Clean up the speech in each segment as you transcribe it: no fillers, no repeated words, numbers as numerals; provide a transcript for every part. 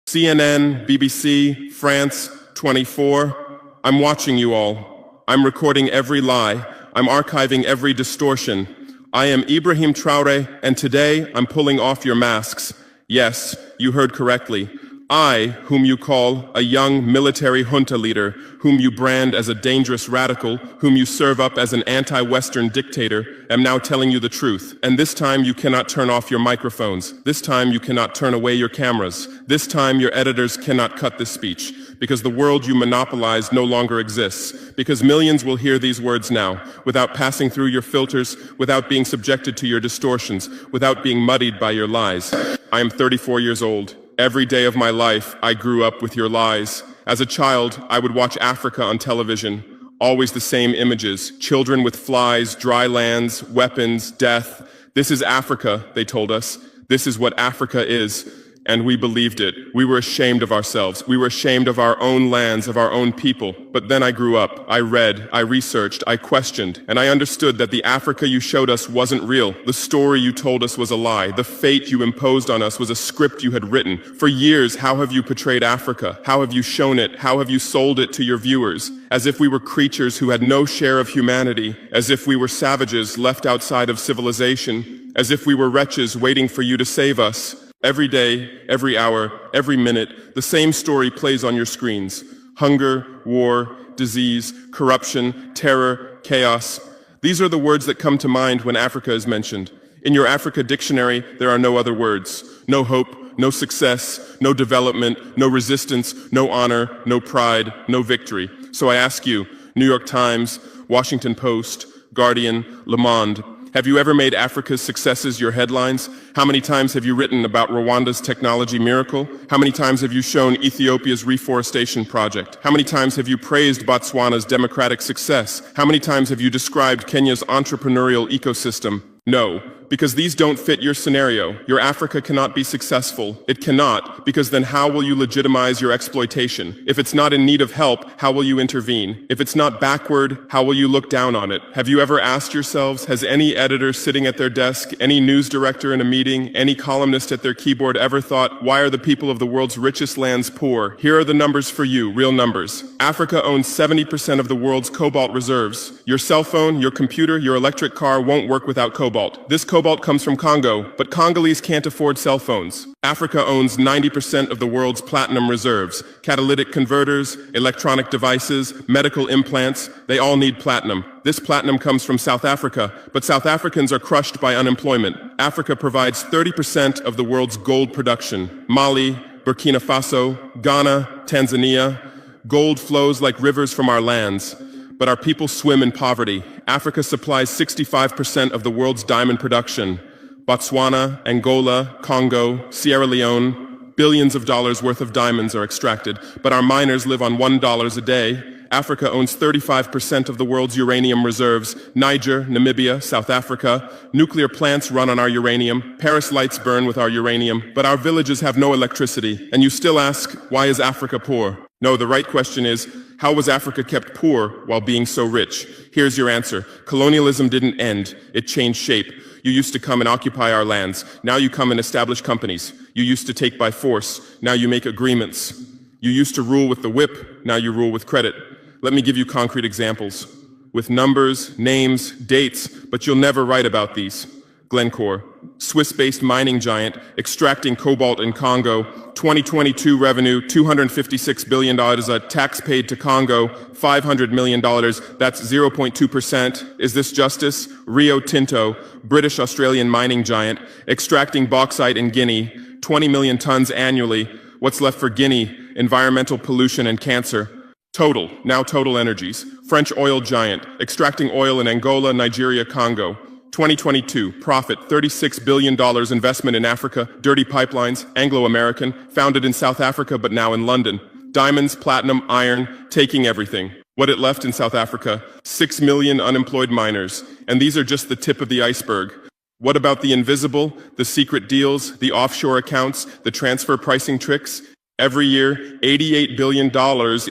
CNN, BBC, France, 24. I'm watching you all. I'm recording every lie. I'm archiving every distortion. I am Ibrahim Traore, and today I'm pulling off your masks. Yes, you heard correctly. I, whom you call a young military junta leader, whom you brand as a dangerous radical, whom you serve up as an anti-Western dictator, am now telling you the truth. And this time you cannot turn off your microphones. This time you cannot turn away your cameras. This time your editors cannot cut this speech, because the world you monopolize no longer exists. Because millions will hear these words now, without passing through your filters, without being subjected to your distortions, without being muddied by your lies. I am 34 years old. Every day of my life, I grew up with your lies. As a child, I would watch Africa on television. Always the same images. Children with flies, dry lands, weapons, death. This is Africa, they told us. This is what Africa is. And we believed it. We were ashamed of ourselves. We were ashamed of our own lands, of our own people. But then I grew up. I read, I researched, I questioned, and I understood that the Africa you showed us wasn't real. The story you told us was a lie. The fate you imposed on us was a script you had written. For years, how have you portrayed Africa? How have you shown it? How have you sold it to your viewers? As if we were creatures who had no share of humanity, as if we were savages left outside of civilization, as if we were wretches waiting for you to save us. Every day, every hour, every minute, the same story plays on your screens. Hunger, war, disease, corruption, terror, chaos. These are the words that come to mind when Africa is mentioned. In your Africa dictionary, there are no other words. No hope, no success, no development, no resistance, no honor, no pride, no victory. So I ask you, New York Times, Washington Post, Guardian, Le Monde, have you ever made Africa's successes your headlines? How many times have you written about Rwanda's technology miracle? How many times have you shown Ethiopia's reforestation project? How many times have you praised Botswana's democratic success? How many times have you described Kenya's entrepreneurial ecosystem? No, because these don't fit your scenario. Your Africa cannot be successful. It cannot, because then how will you legitimize your exploitation? If it's not in need of help, how will you intervene? If it's not backward, how will you look down on it? Have you ever asked yourselves, has any editor sitting at their desk, any news director in a meeting, any columnist at their keyboard ever thought, why are the people of the world's richest lands poor? Here are the numbers for you, real numbers. Africa owns 70% of the world's cobalt reserves. Your cell phone, your computer, your electric car won't work without cobalt. This cobalt comes from Congo, but Congolese can't afford cell phones. Africa owns 90% of the world's platinum reserves. Catalytic converters, electronic devices, medical implants, they all need platinum. This platinum comes from South Africa, but South Africans are crushed by unemployment. Africa provides 30% of the world's gold production. Mali, Burkina Faso, Ghana, Tanzania. Gold flows like rivers from our lands. But our people swim in poverty. Africa supplies 65% of the world's diamond production. Botswana, Angola, Congo, Sierra Leone, billions of dollars worth of diamonds are extracted, but our miners live on $1 a day. Africa owns 35% of the world's uranium reserves. Niger, Namibia, South Africa. Nuclear plants run on our uranium. Paris lights burn with our uranium, but our villages have no electricity. And you still ask, why is Africa poor? No, the right question is, how was Africa kept poor while being so rich? Here's your answer. Colonialism didn't end. It changed shape. You used to come and occupy our lands. Now you come and establish companies. You used to take by force. Now you make agreements. You used to rule with the whip. Now you rule with credit. Let me give you concrete examples. With numbers, names, dates, but you'll never write about these. Glencore, Swiss-based mining giant, extracting cobalt in Congo. 2022 revenue, $256 billion. Tax paid to Congo, $500 million. That's 0.2%. Is this justice? Rio Tinto, British-Australian mining giant, extracting bauxite in Guinea, 20 million tons annually. What's left for Guinea? Environmental pollution and cancer. Total, now Total Energies, French oil giant, extracting oil in Angola, Nigeria, Congo. 2022, profit, $36 billion investment in Africa, dirty pipelines, Anglo-American, founded in South Africa but now in London. Diamonds, platinum, iron, taking everything. What it left in South Africa, 6 million unemployed miners. And these are just the tip of the iceberg. What about the invisible, the secret deals, the offshore accounts, the transfer pricing tricks? Every year, $88 billion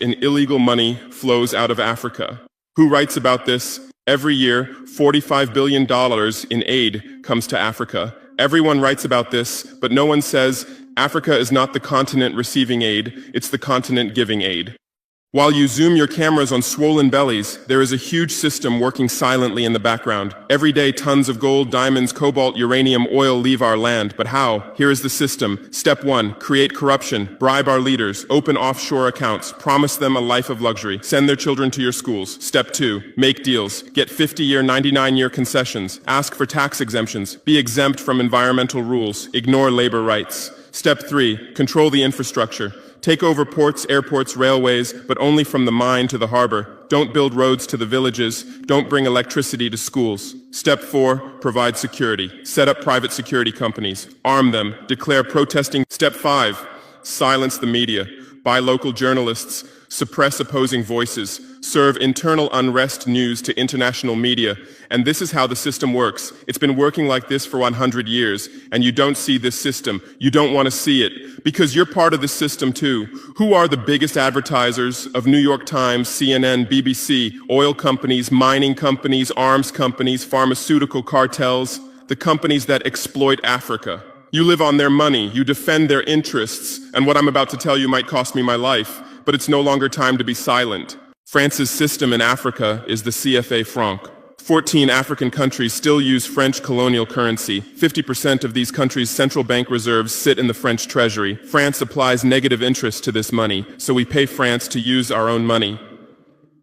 in illegal money flows out of Africa. Who writes about this? Every year, $45 billion in aid comes to Africa. Everyone writes about this, but no one says Africa is not the continent receiving aid, it's the continent giving aid. While you zoom your cameras on swollen bellies, there is a huge system working silently in the background. Every day, tons of gold, diamonds, cobalt, uranium, oil leave our land. But how? Here is the system. Step 1, create corruption, bribe our leaders, open offshore accounts, promise them a life of luxury, send their children to your schools. Step 2, make deals, get 50-year, 99-year concessions, ask for tax exemptions, be exempt from environmental rules, ignore labor rights. Step 3, control the infrastructure. Take over ports, airports, railways, but only from the mine to the harbor. Don't build roads to the villages. Don't bring electricity to schools. Step 4, provide security. Set up private security companies. Arm them. Declare protesting. Step 5, silence the media. Buy local journalists. Suppress opposing voices. Serve internal unrest news to international media. And this is how the system works. It's been working like this for 100 years, and you don't see this system. You don't want to see it, because you're part of the system too. Who are the biggest advertisers of New York Times, CNN, BBC, oil companies, mining companies, arms companies, pharmaceutical cartels, the companies that exploit Africa? You live on their money, you defend their interests, and what I'm about to tell you might cost me my life, but it's no longer time to be silent. France's system in Africa is the CFA franc. 14 African countries still use French colonial currency. 50% of these countries' central bank reserves sit in the French treasury. France applies negative interest to this money, so we pay France to use our own money.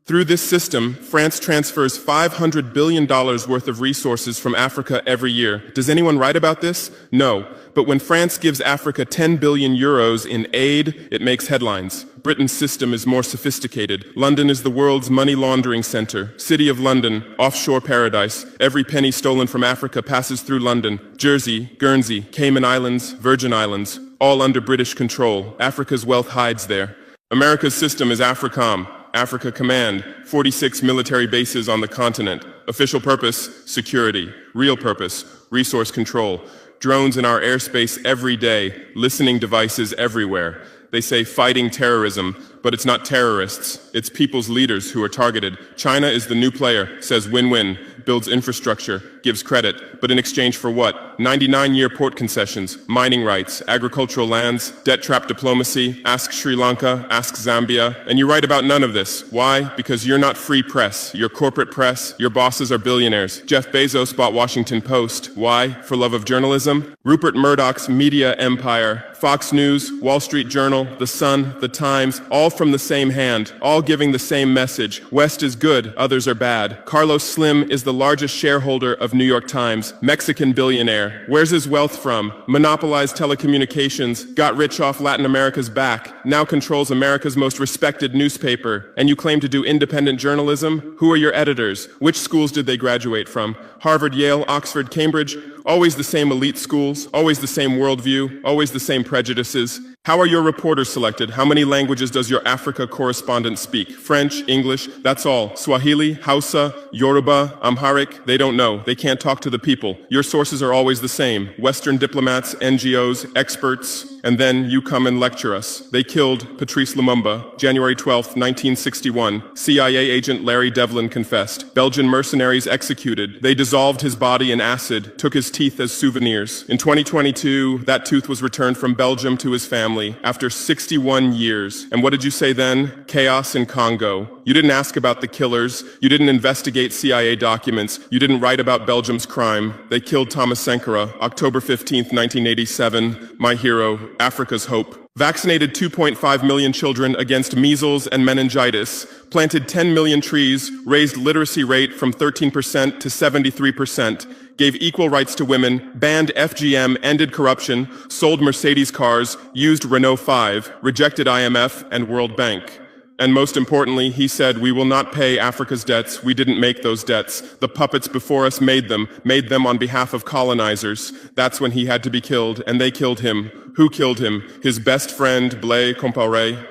Through this system, France transfers $500 billion worth of resources from Africa every year. Does anyone write about this? No. But when France gives Africa 10 billion euros in aid, it makes headlines. Britain's system is more sophisticated. London is the world's money laundering center. City of London, offshore paradise. Every penny stolen from Africa passes through London. Jersey, Guernsey, Cayman Islands, Virgin Islands, all under British control. Africa's wealth hides there. America's system is AFRICOM, Africa Command, 46 military bases on the continent. Official purpose, security. Real purpose, resource control. Drones in our airspace every day, listening devices everywhere. They say fighting terrorism, but it's not terrorists. It's people's leaders who are targeted. China is the new player, says win-win, builds infrastructure, gives credit, but in exchange for what? 99-year port concessions, mining rights, agricultural lands, debt-trap diplomacy, ask Sri Lanka, ask Zambia, and you write about none of this. Why? Because you're not free press. You're corporate press. Your bosses are billionaires. Jeff Bezos bought Washington Post. Why? For love of journalism? Rupert Murdoch's media empire, Fox News, Wall Street Journal, The Sun, The Times, all from the same hand, all giving the same message. West is good, others are bad. Carlos Slim is the largest shareholder of New York Times, Mexican billionaire. Where's his wealth from? Monopolized telecommunications, got rich off Latin America's back, now controls America's most respected newspaper. And you claim to do independent journalism? Who are your editors? Which schools did they graduate from? Harvard, Yale, Oxford, Cambridge? Always the same elite schools, always the same worldview, always the same prejudices. How are your reporters selected? How many languages does your Africa correspondent speak? French, English, that's all. Swahili, Hausa, Yoruba, Amharic, they don't know. They can't talk to the people. Your sources are always the same. Western diplomats, NGOs, experts, and then you come and lecture us. They killed Patrice Lumumba, January 12, 1961. CIA agent Larry Devlin confessed. Belgian mercenaries executed. They dissolved his body in acid, took his teeth as souvenirs. In 2022, that tooth was returned from Belgium to his family after 61 years. And what did you say then? Chaos in Congo. You didn't ask about the killers. You didn't investigate CIA documents. You didn't write about Belgium's crime. They killed Thomas Sankara, October 15, 1987. My hero, Africa's hope. Vaccinated 2.5 million children against measles and meningitis, planted 10 million trees, raised literacy rate from 13% to 73%, gave equal rights to women, banned FGM, ended corruption, sold Mercedes cars, used Renault 5, rejected IMF and World Bank. And most importantly, he said, we will not pay Africa's debts. We didn't make those debts. The puppets before us made them on behalf of colonizers. That's when he had to be killed, and they killed him. Who killed him? His best friend, Blaise Compaoré.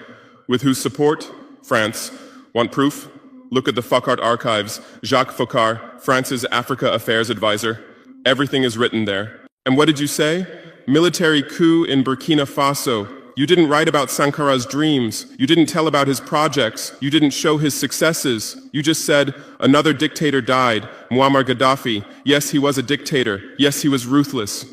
With whose support? France. Want proof? Look at the Foucault archives. Jacques Faucard, France's Africa Affairs advisor. Everything is written there. And what did you say? Military coup in Burkina Faso. You didn't write about Sankara's dreams. You didn't tell about his projects. You didn't show his successes. You just said, another dictator died, Muammar Gaddafi. Yes, he was a dictator. Yes, he was ruthless.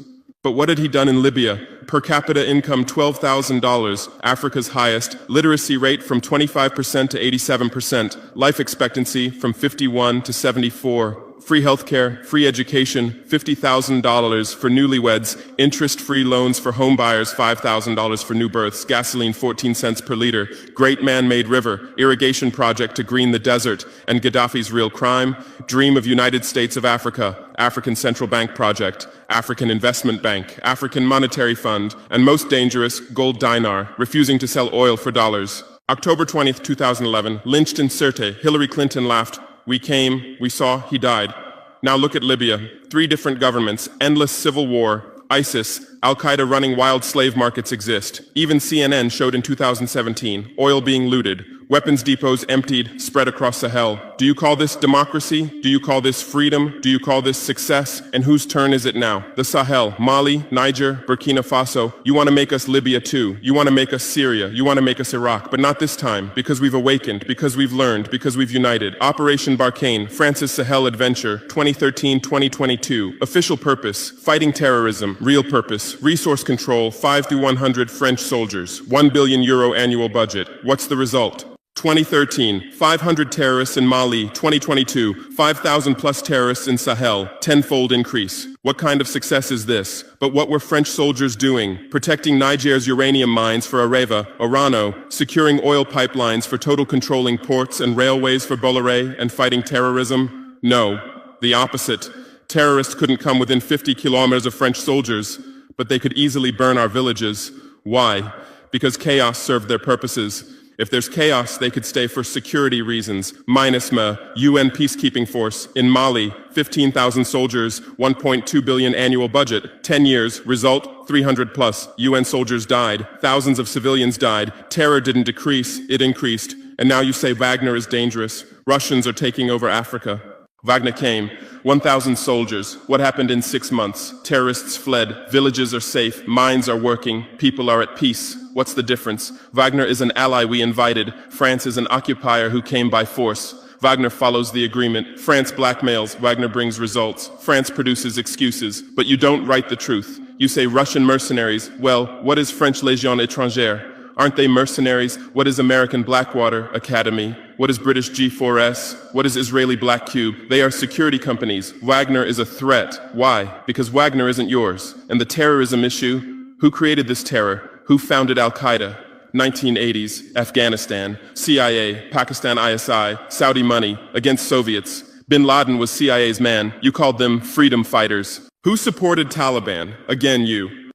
But what had he done in Libya? Per capita income $12,000, Africa's highest, literacy rate from 25% to 87%, life expectancy from 51 to 74, free healthcare, free education, $50,000 for newlyweds, interest-free loans for home buyers, $5,000 for new births, gasoline 14 cents per liter, great man-made river, irrigation project to green the desert, and Gaddafi's real crime, dream of United States of Africa, African Central Bank project, African Investment Bank, African Monetary Fund, and most dangerous, gold dinar, refusing to sell oil for dollars. October 20th, 2011, lynched in Sirte, Hillary Clinton laughed. We came, we saw, he died. Now look at Libya. 3 different governments, endless civil war, ISIS, Al-Qaeda running wild slave markets exist. Even CNN showed in 2017, oil being looted, weapons depots emptied, spread across Sahel. Do you call this democracy? Do you call this freedom? Do you call this success? And whose turn is it now? The Sahel, Mali, Niger, Burkina Faso. You want to make us Libya too. You want to make us Syria. You want to make us Iraq. But not this time, because we've awakened, because we've learned, because we've united. Operation Barkhane, France's Sahel Adventure, 2013-2022. Official purpose, fighting terrorism. Real purpose, resource control, 5 through 100 French soldiers. €1 billion annual budget. What's the result? 2013, 500 terrorists in Mali. 2022, 5,000 plus terrorists in Sahel. Tenfold increase. What kind of success is this? But what were French soldiers doing? Protecting Niger's uranium mines for Areva, Orano, securing oil pipelines for total controlling ports and railways for Bolloré, and fighting terrorism? No, the opposite. Terrorists couldn't come within 50 kilometers of French soldiers, but they could easily burn our villages. Why? Because chaos served their purposes. If there's chaos, they could stay for security reasons. MINUSMA, UN peacekeeping force. In Mali, 15,000 soldiers, 1.2 billion annual budget. 10 years, result, 300 plus. UN soldiers died. Thousands of civilians died. Terror didn't decrease, it increased. And now you say Wagner is dangerous. Russians are taking over Africa. Wagner came. 1,000 soldiers. What happened in 6 months? Terrorists fled. Villages are safe. Mines are working. People are at peace. What's the difference? Wagner is an ally we invited. France is an occupier who came by force. Wagner follows the agreement. France blackmails. Wagner brings results. France produces excuses. But you don't write the truth. You say Russian mercenaries. Well, what is French Légion étrangère? Aren't they mercenaries? What is American Blackwater Academy? What is British G4S? What is Israeli Black Cube? They are security companies. Wagner is a threat. Why? Because Wagner isn't yours. And the terrorism issue? Who created this terror? Who founded Al-Qaeda? 1980s, Afghanistan, CIA, Pakistan ISI, Saudi money, against Soviets. Bin Laden was CIA's man. You called them freedom fighters. Who supported Taliban? Again, you.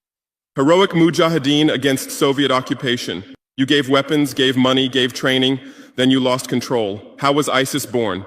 Heroic mujahideen against Soviet occupation. You gave weapons, gave money, gave training, then you lost control. How was ISIS born?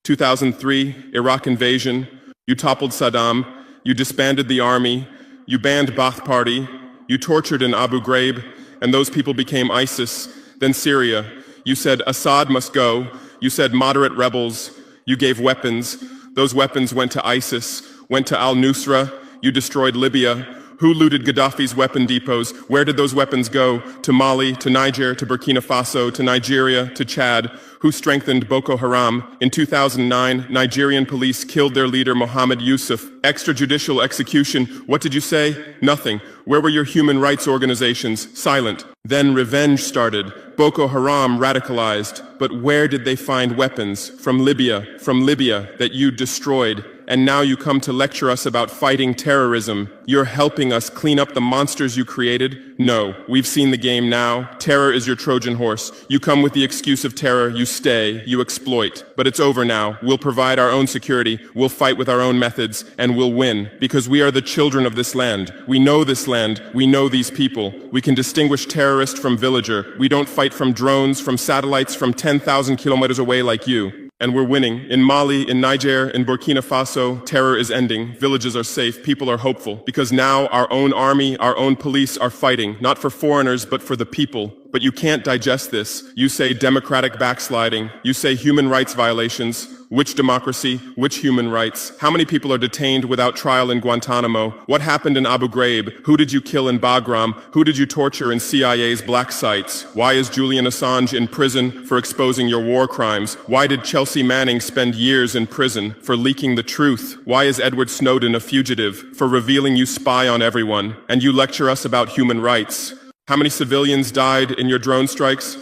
2003, Iraq invasion. You toppled Saddam. You disbanded the army. You banned Ba'ath Party. You tortured in Abu Ghraib, and those people became ISIS. Then Syria. You said Assad must go. You said moderate rebels. You gave weapons. Those weapons went to ISIS, went to al-Nusra. You destroyed Libya. Who looted Gaddafi's weapon depots? Where did those weapons go? To Mali, to Niger, to Burkina Faso, to Nigeria, to Chad? Who strengthened Boko Haram? In 2009, Nigerian police killed their leader Mohammed Yusuf. Extrajudicial execution. What did you say? Nothing. Where were your human rights organizations? Silent. Then revenge started. Boko Haram radicalized. But where did they find weapons? From Libya that you destroyed. And now you come to lecture us about fighting terrorism. You're helping us clean up the monsters you created? No, we've seen the game now. Terror is your Trojan horse. You come with the excuse of terror, you stay, you exploit. But it's over now. We'll provide our own security, we'll fight with our own methods, and we'll win. Because we are the children of this land. We know this land, we know these people. We can distinguish terrorist from villager. We don't fight from drones, from satellites, from 10,000 kilometers away like you. And we're winning. In Mali, in Niger, in Burkina Faso, terror is ending. Villages are safe. People are hopeful. Because now our own army, our own police are fighting, not for foreigners, but for the people. But you can't digest this. You say democratic backsliding. You say human rights violations. Which democracy? Which human rights? How many people are detained without trial in Guantanamo? What happened in Abu Ghraib? Who did you kill in Bagram? Who did you torture in CIA's black sites? Why is Julian Assange in prison for exposing your war crimes? Why did Chelsea Manning spend years in prison for leaking the truth? Why is Edward Snowden a fugitive for revealing you spy on everyone? And you lecture us about human rights. How many civilians died in your drone strikes?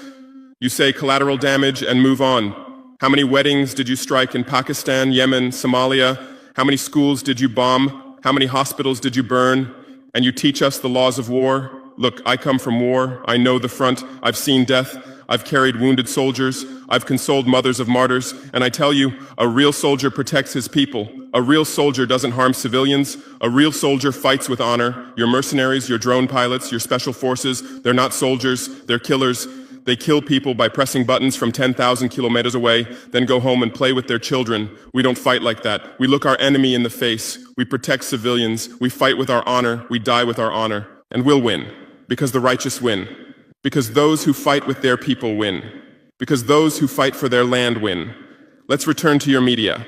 You say collateral damage and move on. How many weddings did you strike in Pakistan, Yemen, Somalia? How many schools did you bomb? How many hospitals did you burn? And you teach us the laws of war? Look, I come from war. I know the front. I've seen death. I've carried wounded soldiers. I've consoled mothers of martyrs. And I tell you, a real soldier protects his people. A real soldier doesn't harm civilians. A real soldier fights with honor. Your mercenaries, your drone pilots, your special forces, they're not soldiers. They're killers. They kill people by pressing buttons from 10,000 kilometers away, then go home and play with their children. We don't fight like that. We look our enemy in the face. We protect civilians. We fight with our honor. We die with our honor. And we'll win. Because the righteous win. Because those who fight with their people win. Because those who fight for their land win. Let's return to your media.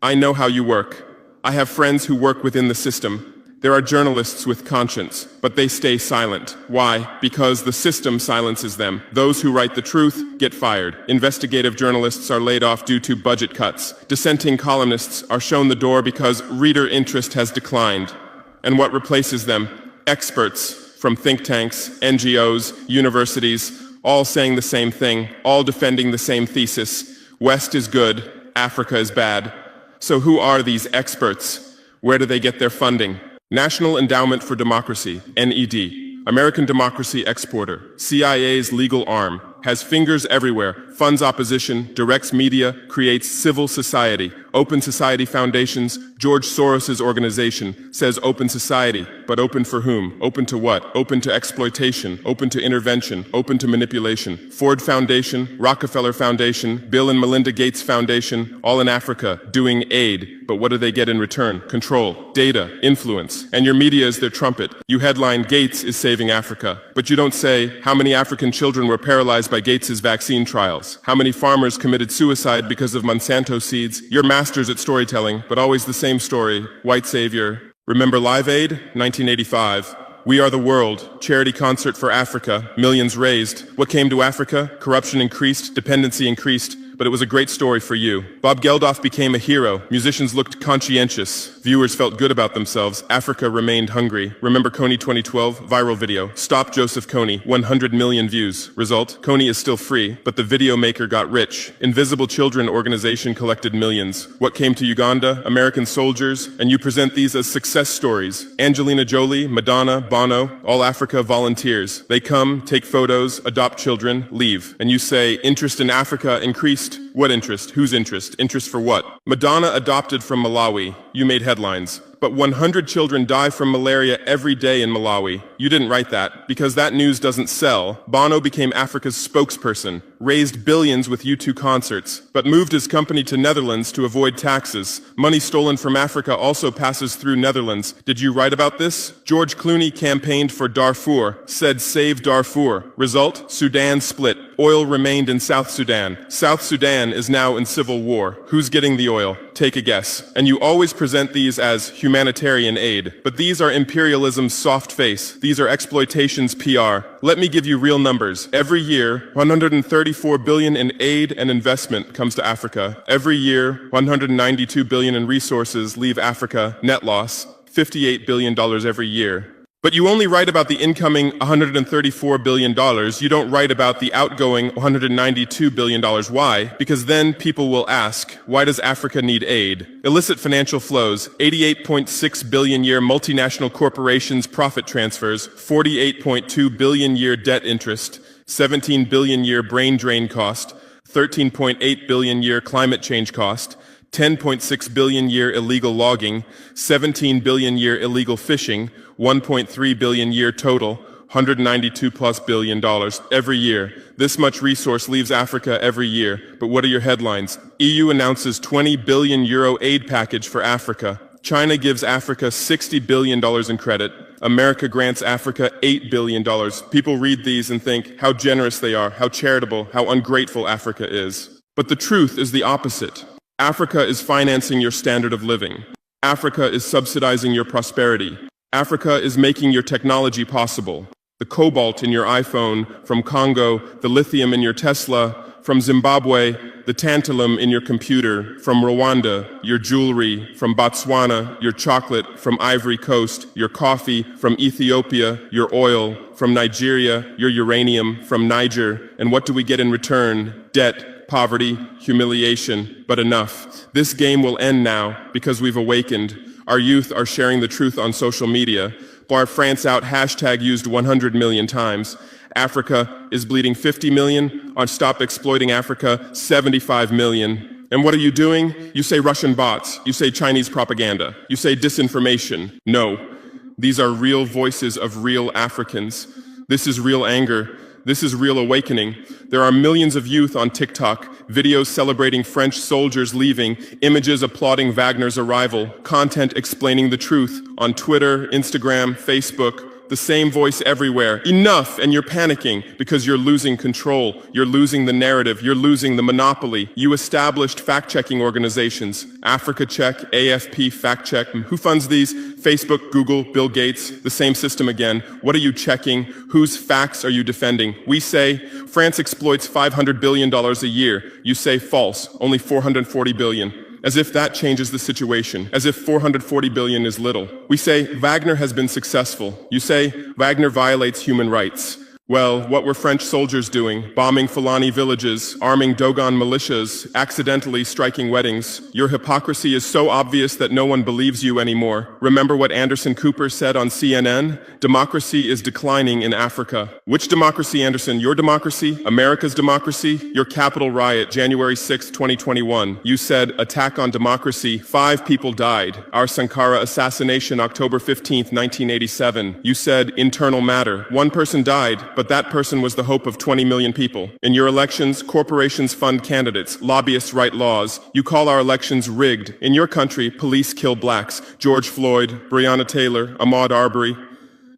I know how you work. I have friends who work within the system. There are journalists with conscience, but they stay silent. Why? Because the system silences them. Those who write the truth get fired. Investigative journalists are laid off due to budget cuts. Dissenting columnists are shown the door because reader interest has declined. And what replaces them? Experts from think tanks, NGOs, universities, all saying the same thing, all defending the same thesis. West is good, Africa is bad. So who are these experts? Where do they get their funding? National Endowment for Democracy, NED, American Democracy Exporter, CIA's legal arm, has fingers everywhere, funds opposition, directs media, creates civil society. Open Society Foundations, George Soros's organization, says open society, but open for whom? Open to what? Open to exploitation, open to intervention, open to manipulation. Ford Foundation, Rockefeller Foundation, Bill and Melinda Gates Foundation, all in Africa, doing aid. But what do they get in return? Control, data, influence. And your media is their trumpet. You headline, Gates is saving Africa. But you don't say, how many African children were paralyzed by Gates's vaccine trials? How many farmers committed suicide because of Monsanto seeds? You're masters at storytelling, but always the same story. White savior. Remember Live Aid? 1985. We Are the World, charity concert for Africa, millions raised. What came to Africa? Corruption increased, dependency increased, but it was a great story for you. Bob Geldof became a hero. Musicians looked conscientious. Viewers felt good about themselves. Africa remained hungry. Remember Kony 2012? Viral video. Stop Joseph Kony. 100 million views. Result? Kony is still free, but the video maker got rich. Invisible Children organization collected millions. What came to Uganda? American soldiers. And you present these as success stories. Angelina Jolie, Madonna, Bono, all Africa volunteers. They come, take photos, adopt children, leave. And you say, interest in Africa increased. What interest? Whose interest? Interest for what? Madonna adopted from Malawi. You made headlines. But 100 children die from malaria every day in Malawi. You didn't write that, because that news doesn't sell. Bono became Africa's spokesperson, raised billions with U2 concerts, but moved his company to Netherlands to avoid taxes. Money stolen from Africa also passes through Netherlands. Did you write about this? George Clooney campaigned for Darfur, said save Darfur. Result? Sudan split. Oil remained in South Sudan. South Sudan is now in civil war. Who's getting the oil? Take a guess. And you always present these as humanitarian aid. But these are imperialism's soft face. These are exploitation's PR. Let me give you real numbers. Every year, 134 billion in aid and investment comes to Africa. Every year, 192 billion in resources leave Africa. Net loss, $58 billion every year. But you only write about the incoming $134 billion. You don't write about the outgoing $192 billion. Why? Because then people will ask, why does Africa need aid? Illicit financial flows, 88.6 billion year multinational corporations profit transfers, 48.2 billion year debt interest, 17 billion year brain drain cost, 13.8 billion year climate change cost, 10.6 billion year illegal logging, 17 billion year illegal fishing, 1.3 billion year total, 192 plus billion dollars every year. This much resource leaves Africa every year. But what are your headlines? EU announces 20 billion euro aid package for Africa. China gives Africa $60 billion in credit. America grants Africa $8 billion. People read these and think how generous they are, how charitable, how ungrateful Africa is. But the truth is the opposite. Africa is financing your standard of living. Africa is subsidizing your prosperity. Africa is making your technology possible. The cobalt in your iPhone from Congo, the lithium in your Tesla from Zimbabwe, the tantalum in your computer from Rwanda, your jewelry from Botswana, your chocolate from Ivory Coast, your coffee from Ethiopia, your oil from Nigeria, your uranium from Niger. And what do we get in return? Debt, poverty, humiliation, but enough. This game will end now because we've awakened. Our youth are sharing the truth on social media. Bar France out hashtag used 100 million times. Africa is bleeding 50 million. On Stop Exploiting Africa, 75 million. And what are you doing? You say Russian bots. You say Chinese propaganda. You say disinformation. No. These are real voices of real Africans. This is real anger. This is real awakening. There are millions of youth on TikTok, videos celebrating French soldiers leaving, images applauding Wagner's arrival, content explaining the truth on Twitter, Instagram, Facebook. The same voice everywhere. Enough! And you're panicking because you're losing control. You're losing the narrative. You're losing the monopoly. You established fact-checking organizations. Africa Check, AFP Fact Check. Who funds these? Facebook, Google, Bill Gates. The same system again. What are you checking? Whose facts are you defending? We say France exploits $500 billion a year. You say false. Only $440 billion. As if that changes the situation, as if 440 billion is little. We say Wagner has been successful. You say Wagner violates human rights. Well, what were French soldiers doing? Bombing Fulani villages, arming Dogon militias, accidentally striking weddings. Your hypocrisy is so obvious that no one believes you anymore. Remember what Anderson Cooper said on CNN? Democracy is declining in Africa. Which democracy, Anderson? Your democracy? America's democracy? Your Capitol riot, January 6, 2021. You said, attack on democracy. 5 people died. Our Sankara assassination, October 15, 1987. You said, internal matter. 1 person died, but that person was the hope of 20 million people. In your elections, corporations fund candidates, lobbyists write laws. You call our elections rigged. In your country, police kill blacks. George Floyd, Breonna Taylor, Ahmaud Arbery.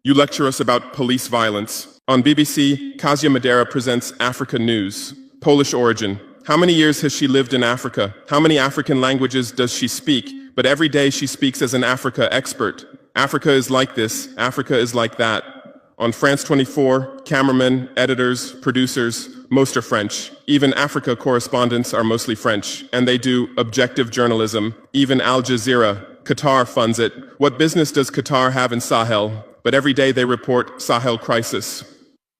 You lecture us about police violence. On BBC, Kasia Madera presents Africa News. Polish origin. How many years has she lived in Africa? How many African languages does she speak? But every day she speaks as an Africa expert. Africa is like this. Africa is like that. On France 24, cameramen, editors, producers, most are French. Even Africa correspondents are mostly French, and they do objective journalism. Even Al Jazeera, Qatar funds it. What business does Qatar have in Sahel? But every day they report Sahel crisis.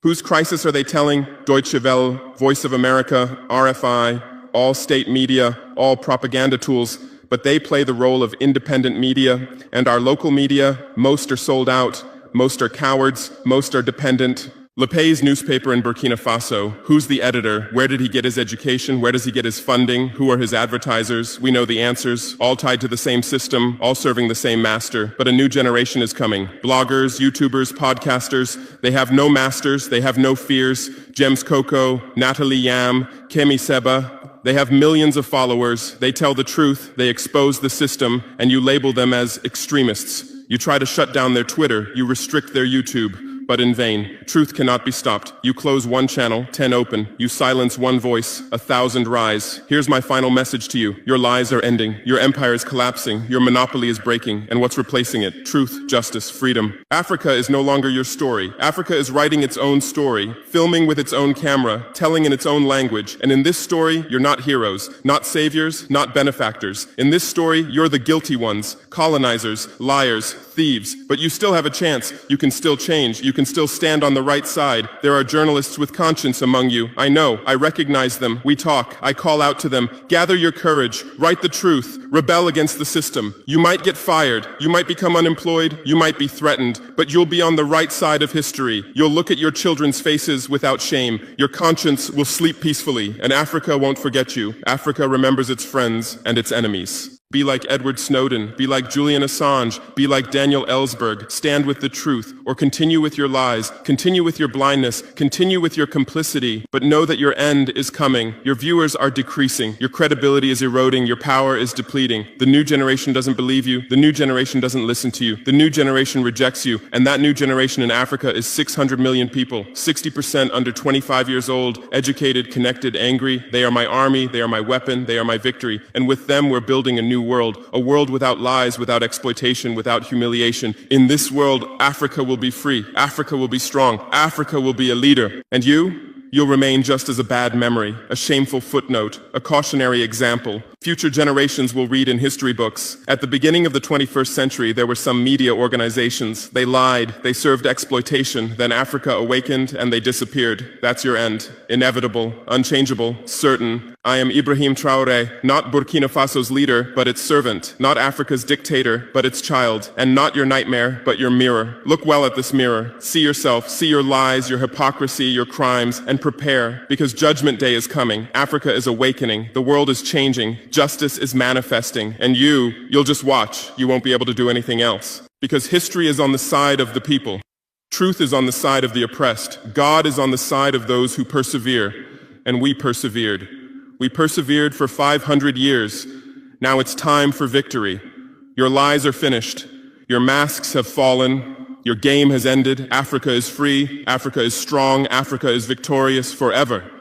Whose crisis are they telling? Deutsche Welle, Voice of America, RFI, all state media, all propaganda tools. But they play the role of independent media, and our local media, most are sold out. Most are cowards, most are dependent. Le Pay's newspaper in Burkina Faso, who's the editor? Where did he get his education? Where does he get his funding? Who are his advertisers? We know the answers, all tied to the same system, all serving the same master. But a new generation is coming. Bloggers, YouTubers, podcasters, they have no masters, they have no fears. James Coco, Natalie Yam, Kemi Seba, they have millions of followers. They tell the truth, they expose the system, and you label them as extremists. You try to shut down their Twitter, you restrict their YouTube, but in vain. Truth cannot be stopped. You close one channel, 10 open. You silence one voice, 1,000 rise. Here's my final message to you. Your lies are ending. Your empire is collapsing. Your monopoly is breaking. And what's replacing it? Truth, justice, freedom. Africa is no longer your story. Africa is writing its own story, filming with its own camera, telling in its own language. And in this story, you're not heroes, not saviors, not benefactors. In this story, you're the guilty ones, colonizers, liars, thieves. But you still have a chance. You can still change. You can still stand on the right side. There are journalists with conscience among you. I know. I recognize them. We talk. I call out to them. Gather your courage. Write the truth. Rebel against the system. You might get fired. You might become unemployed. You might be threatened. But you'll be on the right side of history. You'll look at your children's faces without shame. Your conscience will sleep peacefully. And Africa won't forget you. Africa remembers its friends and its enemies. Be like Edward Snowden, be like Julian Assange, be like Daniel Ellsberg. Stand with the truth, or continue with your lies, continue with your blindness, continue with your complicity, but know that your end is coming. Your viewers are decreasing, your credibility is eroding, your power is depleting. The new generation doesn't believe you, the new generation doesn't listen to you, the new generation rejects you, and that new generation in Africa is 600 million people, 60% under 25 years old, educated, connected, angry. They are my army, they are my weapon, they are my victory, and with them we're building a new world, a world without lies, without exploitation, without humiliation. In this world, Africa will be free, Africa will be strong, Africa will be a leader. And you'll remain just as a bad memory, a shameful footnote, a cautionary example. Future generations will read in history books. At the beginning of the 21st century, there were some media organizations. They lied, they served exploitation, then Africa awakened and they disappeared. That's your end. Inevitable, unchangeable, certain. I am Ibrahim Traore, not Burkina Faso's leader, but its servant, not Africa's dictator, but its child, and not your nightmare, but your mirror. Look well at this mirror. See yourself, see your lies, your hypocrisy, your crimes, and prepare, because Judgment Day is coming. Africa is awakening. The world is changing. Justice is manifesting, and you'll just watch. You won't be able to do anything else. Because history is on the side of the people. Truth is on the side of the oppressed. God is on the side of those who persevere, and we persevered. We persevered for 500 years. Now it's time for victory. Your lies are finished. Your masks have fallen. Your game has ended. Africa is free. Africa is strong. Africa is victorious forever.